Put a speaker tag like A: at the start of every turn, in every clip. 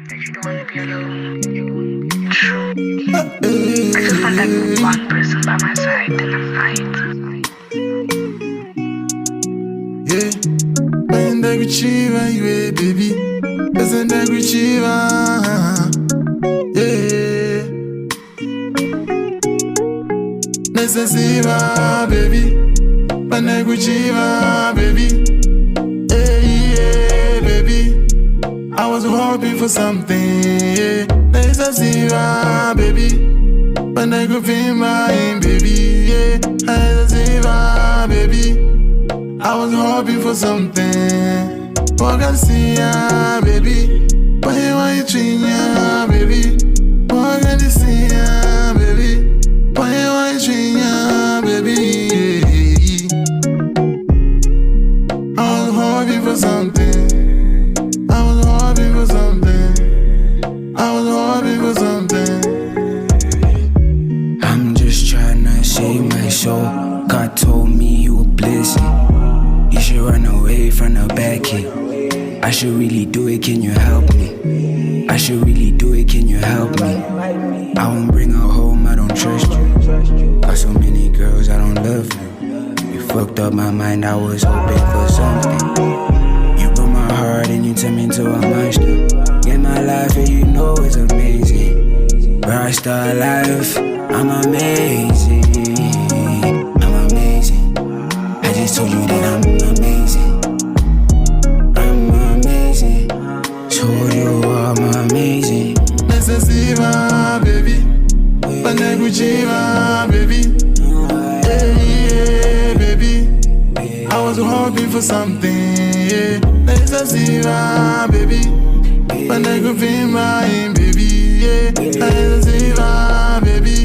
A: That you don't want to be alone. True. I just want that one person by my side in the night.
B: Yeah, when I achieve you, baby, doesn't I achieve? Yeah, necessiva, baby, when I achieve, baby. Yeah, baby, I was hoping for something. Yeah, necessiva, baby, when I go feel mine, baby. Yeah, necessiva, baby. I was hoping for something. What can see ya, baby? Why you treat ya, baby? What can you see ya, baby? Why you treat ya, baby? I was hoping for something. I was hoping for something. I was hoping for something.
C: I'm just tryna save my soul. God told me you were blessing. You should run away from the bad kid. I should really do it, can you help me? I should really do it, can you help me? I won't bring her home, I don't trust you. Got so many girls, I don't love you. You fucked up my mind, I was hoping for something. You broke my heart and you turned me into a monster. Get my life and you know it's amazing. Bright star life, I'm amazing. I'm amazing. I just told you that I'm amazing. I'm amazing. Told you I'm amazing.
B: Necessiva, baby, Panaguchiva, baby. Yeah, baby, I was hoping for something. Yeah, necessiva, baby, Panaguchiva, baby. Yeah, necessiva, baby,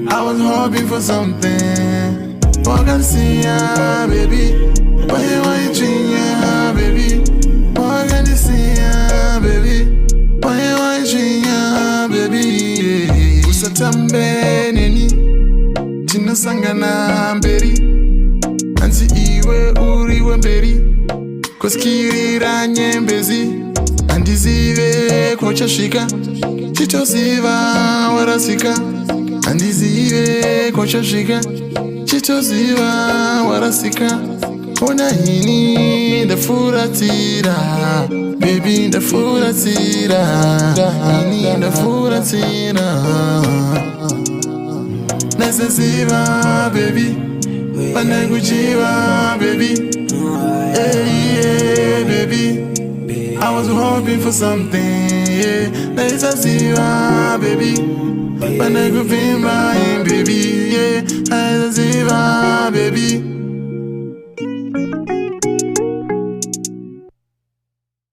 B: I was hoping for something. What can see ya, baby? Why you treat ya, baby? What can you see ya, baby? Why you treat ya, baby? Usatambe nini, chino sangana mberi, ansi iwe uriwe mberi, koskirira nyembezi, andizive kochashika, chitosiva warasika, andizive kochashika, chitosiva warasika. Ona hini da furatira, baby da furatira, hini da furatira. Necessiva, baby, Panaguchiva, baby. Yeah, baby, I was hoping for something. Yeah, necessiva, baby, Panaguchiva, baby. Yeah, necessiva, baby.